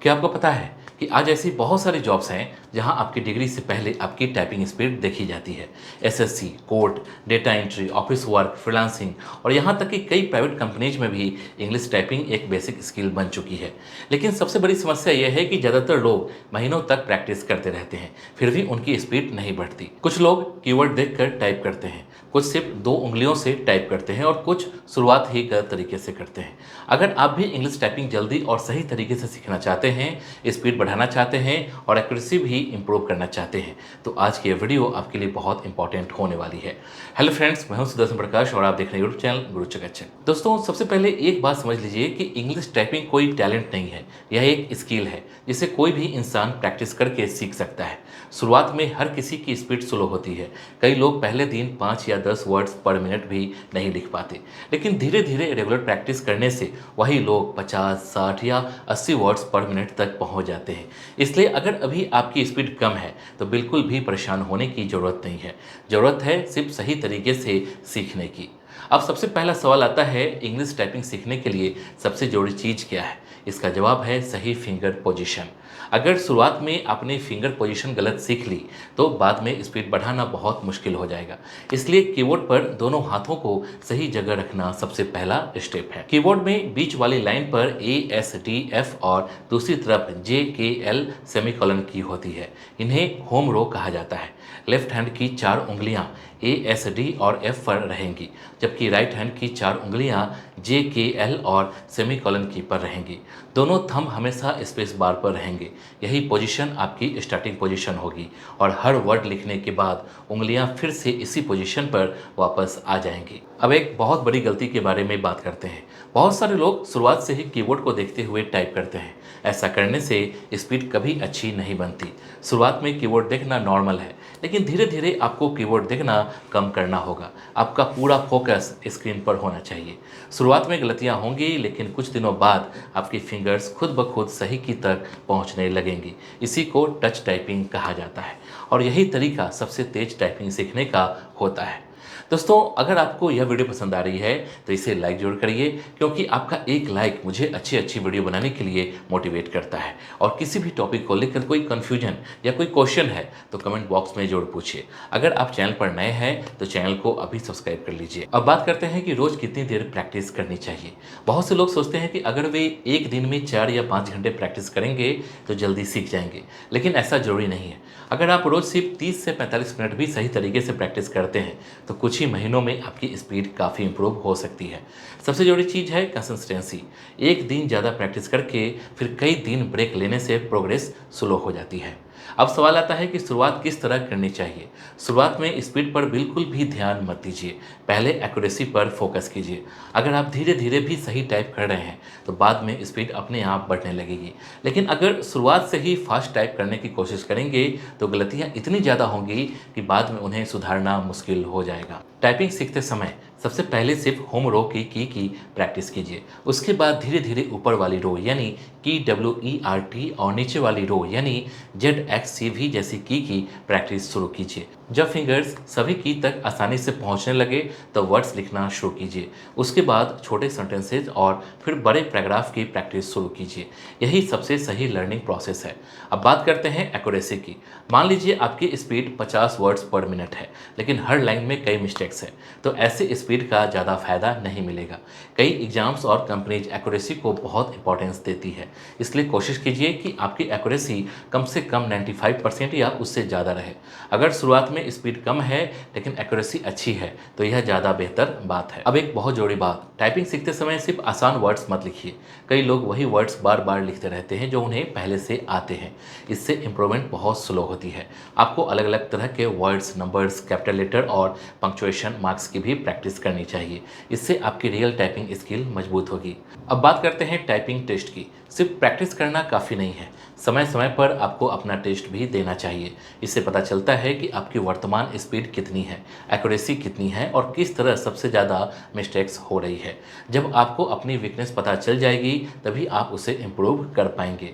क्या आपको पता है कि आज ऐसी बहुत सारी जॉब्स हैं जहां आपकी डिग्री से पहले आपकी टाइपिंग स्पीड देखी जाती है। SSC, court, data entry, office work, freelancing और यहां तक कि कई प्राइवेट कंपनीज में भी इंग्लिश टाइपिंग एक बेसिक स्किल बन चुकी है। लेकिन सबसे बड़ी समस्या यह है कि ज़्यादातर लोग महीनों तक प्रैक्टिस करते रहते हैं, फिर भी उनकी स्पीड नहीं बढ़ती। कुछ लोग कीवर्ड देखकर टाइप करते हैं, कुछ सिर्फ 2 उँगलियों से टाइप करते हैं और कुछ शुरुआत ही गलत तरीके से करते हैं। अगर आप भी इंग्लिश टाइपिंग जल्दी और सही तरीके से सीखना चाहते हैं, स्पीड बढ़ाना चाहते हैं और एक्यूरेसी भी इंप्रूव करना चाहते हैं, तो आज की ये वीडियो आपके लिए बहुत इंपॉर्टेंट होने वाली है। हेलो फ्रेंड्स, मैं हूं सुदर्शन प्रकाश और आप देख रहे हैं यूट्यूब चैनल गुरु चकाचक। दोस्तों, सबसे पहले एक बात समझ लीजिए कि इंग्लिश टाइपिंग कोई टैलेंट नहीं है, यह एक स्किल है जिसे कोई भी इंसान प्रैक्टिस करके सीख सकता है। शुरुआत में हर किसी की स्पीड स्लो होती है। कई लोग पहले दिन 5 या 10 वर्ड्स पर मिनट भी नहीं लिख पाते, लेकिन धीरे धीरे रेगुलर प्रैक्टिस करने से वही लोग 50, 60 या 80 वर्ड्स पर मिनट तक पहुंच जाते हैं। इसलिए अगर अभी आपकी स्पीड कम है तो बिल्कुल भी परेशान होने की ज़रूरत नहीं है। ज़रूरत है सिर्फ सही तरीके से सीखने की। अब सबसे पहला सवाल आता है, इंग्लिश टाइपिंग सीखने के लिए सबसे ज़रूरी चीज़ क्या है? इसका जवाब है सही फिंगर पोजीशन। अगर शुरुआत में आपने फिंगर पोजीशन गलत सीख ली तो बाद में स्पीड बढ़ाना बहुत मुश्किल हो जाएगा। इसलिए कीबोर्ड पर दोनों हाथों को सही जगह रखना सबसे पहला स्टेप है। कीबोर्ड में बीच वाली लाइन पर ASDF और दूसरी तरफ JKL सेमीकोलन की होती है। इन्हें होम रो कहा जाता है। लेफ्ट हैंड की 4 उंगलियां ASD और F पर रहेंगी, जबकि राइट हैंड की 4 उंगलियां JKL और सेमीकोलन की पर रहेंगी। दोनों थंब हमेशा स्पेस बार पर रहेंगे। यही पोजीशन आपकी स्टार्टिंग पोजीशन होगी और हर वर्ड लिखने के बाद उंगलियां फिर से इसी पोजीशन पर वापस आ जाएंगी। अब एक बहुत बड़ी गलती के बारे में बात करते हैं। बहुत सारे लोग शुरुआत से ही कीबोर्ड को देखते हुए टाइप करते हैं। ऐसा करने से स्पीड कभी अच्छी नहीं बनती। शुरुआत में कीबोर्ड देखना नॉर्मल है, लेकिन धीरे धीरे आपको कीबोर्ड देखना कम करना होगा। आपका पूरा फोकस स्क्रीन पर होना चाहिए। शुरुआत में गलतियां होंगी, लेकिन कुछ दिनों बाद आपकी फिंगर्स खुद ब खुद सही की तक पहुंचने लगेंगी। इसी को टच टाइपिंग कहा जाता है और यही तरीका सबसे तेज टाइपिंग सीखने का होता है। दोस्तों, अगर आपको यह वीडियो पसंद आ रही है तो इसे लाइक जरूर करिए, क्योंकि आपका एक लाइक मुझे अच्छी अच्छी वीडियो बनाने के लिए मोटिवेट करता है। और किसी भी टॉपिक को लेकर कोई कन्फ्यूजन या कोई क्वेश्चन है तो कमेंट बॉक्स में जरूर पूछिए। अगर आप चैनल पर नए हैं तो चैनल को अभी सब्सक्राइब कर लीजिए। अब बात करते हैं कि रोज़ कितनी देर प्रैक्टिस करनी चाहिए। बहुत से लोग सोचते हैं कि अगर वे एक दिन में 4 या 5 घंटे प्रैक्टिस करेंगे तो जल्दी सीख जाएंगे, लेकिन ऐसा जरूरी नहीं है। अगर आप रोज़ सिर्फ 30 से 45 मिनट भी सही तरीके से प्रैक्टिस करते हैं तो कुछ ही महीनों में आपकी स्पीड काफ़ी इंप्रूव हो सकती है। सबसे जरूरी चीज़ है कंसिस्टेंसी। एक दिन ज़्यादा प्रैक्टिस करके फिर कई दिन ब्रेक लेने से प्रोग्रेस स्लो हो जाती है। अब सवाल आता है कि शुरुआत किस तरह करनी चाहिए। शुरुआत में स्पीड पर बिल्कुल भी ध्यान मत दीजिए, पहले एक्यूरेसी पर फोकस कीजिए। अगर आप धीरे धीरे भी सही टाइप कर रहे हैं तो बाद में स्पीड अपने आप बढ़ने लगेगी। लेकिन अगर शुरुआत से ही फास्ट टाइप करने की कोशिश करेंगे तो गलतियां इतनी ज़्यादा होंगी कि बाद में उन्हें सुधारना मुश्किल हो जाएगा। टाइपिंग सीखते समय सबसे पहले सिर्फ होम रो की प्रैक्टिस कीजिए। उसके बाद धीरे धीरे ऊपर वाली रो यानी KWERT और नीचे वाली रो यानी ZXCV जैसी की प्रैक्टिस शुरू कीजिए। जब फिंगर्स सभी की तक आसानी से पहुंचने लगे तो वर्ड्स लिखना शुरू कीजिए। उसके बाद छोटे सेंटेंसेज और फिर बड़े पैराग्राफ की प्रैक्टिस शुरू कीजिए। यही सबसे सही लर्निंग प्रोसेस है। अब बात करते हैं एक्यूरेसी की। मान लीजिए आपकी स्पीड 50 वर्ड्स पर मिनट है, लेकिन हर लाइन में कई मिस्टेक्स हैं, तो ऐसे स्पीड का ज़्यादा फायदा नहीं मिलेगा। कई एग्जाम्स और कंपनीज एक्यूरेसी को बहुत इंपॉर्टेंस देती है, इसलिए कोशिश कीजिए कि आपकी एक्यूरेसी कम से कम 95% या उससे ज़्यादा रहे। अगर शुरुआत में स्पीड कम है लेकिन एक्यूरेसी अच्छी है तो यह ज़्यादा बेहतर बात है। अब एक बहुत जरूरी बात, टाइपिंग सीखते समय सिर्फ आसान वर्ड्स मत लिखिए। कई लोग वही वर्ड्स बार बार लिखते रहते हैं जो उन्हें पहले से आते हैं। इससे इंप्रूवमेंट बहुत स्लो होती है। आपको अलग अलग तरह के वर्ड्स, नंबर्स, कैपिटल लेटर और पंक्चुएशन मार्क्स की भी प्रैक्टिस करनी चाहिए। इससे आपकी रियल टाइपिंग स्किल मजबूत होगी। अब बात करते हैं टाइपिंग टेस्ट की। सिर्फ प्रैक्टिस करना काफ़ी नहीं है, समय समय पर आपको अपना टेस्ट भी देना चाहिए। इससे पता चलता है कि आपकी वर्तमान स्पीड कितनी है, एक्यूरेसी कितनी है और किस तरह सबसे ज़्यादा मिस्टेक्स हो रही है। जब आपको अपनी वीकनेस पता चल जाएगी तभी आप उसे इम्प्रूव कर पाएंगे।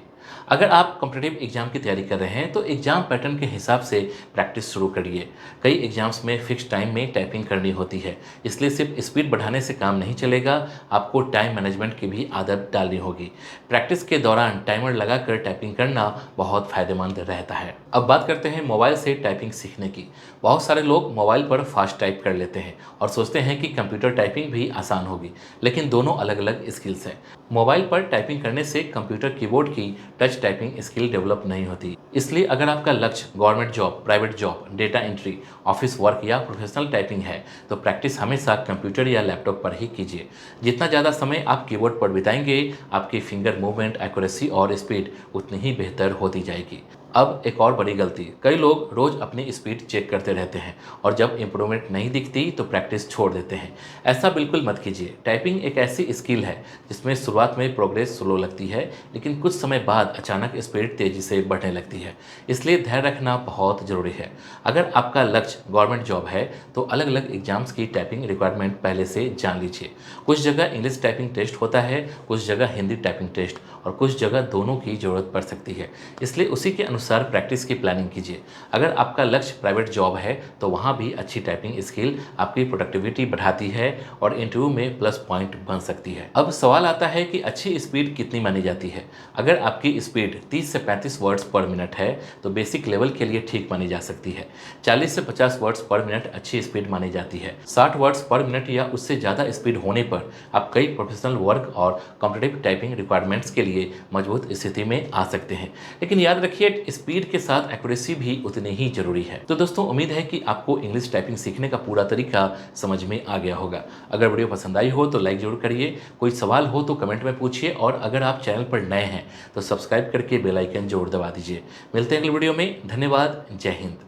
अगर आप कॉम्पिटिटिव एग्जाम की तैयारी कर रहे हैं तो एग्जाम पैटर्न के हिसाब से प्रैक्टिस शुरू करिए। कई एग्जाम्स में फिक्स टाइम में टाइपिंग करनी होती है, इसलिए सिर्फ स्पीड बढ़ाने से काम नहीं चलेगा, आपको टाइम मैनेजमेंट की भी आदत डालनी होगी। प्रैक्टिस के दौरान टाइमर लगाकर टाइपिंग करना बहुत फायदेमंद रहता है। अब बात करते हैं मोबाइल से टाइपिंग सीखने की। बहुत सारे लोग मोबाइल पर फास्ट टाइप कर लेते हैं और सोचते हैं कि कंप्यूटर टाइपिंग भी आसान होगी, लेकिन दोनों अलग अलग स्किल्स हैं। मोबाइल पर टाइपिंग करने से कंप्यूटर कीबोर्ड की टच टाइपिंग स्किल डेवलप नहीं होती। इसलिए अगर आपका लक्ष्य government job, private job, data entry, office work या प्रोफेशनल टाइपिंग है, तो प्रैक्टिस हमेशा कंप्यूटर या लैपटॉप पर ही कीजिए। जितना ज़्यादा समय आप कीबोर्ड पर बिताएंगे, आपकी फिंगर मूवमेंट, एक्यूरेसी और स्पीड उतनी ही बेहतर होती जाएगी। अब एक और बड़ी गलती, कई लोग रोज अपनी स्पीड चेक करते रहते हैं और जब इंप्रूवमेंट नहीं दिखती तो प्रैक्टिस छोड़ देते हैं। ऐसा बिल्कुल मत कीजिए। टाइपिंग एक ऐसी स्किल है जिसमें शुरुआत में प्रोग्रेस स्लो लगती है, लेकिन कुछ समय बाद अचानक स्पीड तेजी से बढ़ने लगती है। इसलिए धैर्य रखना बहुत ज़रूरी है। अगर आपका लक्ष्य गवर्नमेंट जॉब है तो अलग अलग एग्जाम्स की टाइपिंग रिक्वायरमेंट पहले से जान लीजिए। कुछ जगह इंग्लिश टाइपिंग टेस्ट होता है, कुछ जगह हिंदी टाइपिंग टेस्ट और कुछ जगह दोनों की ज़रूरत पड़ सकती है। इसलिए उसी के अनुसार प्रैक्टिस की प्लानिंग कीजिए। अगर आपका लक्ष्य प्राइवेट जॉब है तो वहाँ भी अच्छी टाइपिंग स्किल आपकी प्रोडक्टिविटी बढ़ाती है और इंटरव्यू में प्लस पॉइंट बन सकती है। अब सवाल आता है कि अच्छी स्पीड कितनी मानी जाती है। अगर आपकी स्पीड 30 से 35 वर्ड्स पर मिनट है तो बेसिक लेवल के लिए ठीक मानी जा सकती है। 40 से 50 वर्ड्स पर मिनट अच्छी स्पीड मानी जाती है। 60 वर्ड्स पर मिनट या उससे ज़्यादा स्पीड होने पर आप कई प्रोफेशनल वर्क और कॉम्पिटिटिव टाइपिंग रिक्वायरमेंट्स के लिए मजबूत स्थिति में आ सकते हैं। लेकिन याद रखिए, स्पीड के साथ एक्यूरेसी भी उतनी ही जरूरी है। तो दोस्तों, उम्मीद है कि आपको इंग्लिश टाइपिंग सीखने का पूरा तरीका समझ में आ गया होगा। अगर वीडियो पसंद आई हो तो लाइक जरूर करिए, कोई सवाल हो तो कमेंट में पूछिए और अगर आप चैनल पर नए हैं तो सब्सक्राइब करके बेल आइकन जरूर दबा दीजिए। मिलते हैं अगले वीडियो में। धन्यवाद। जय हिंद।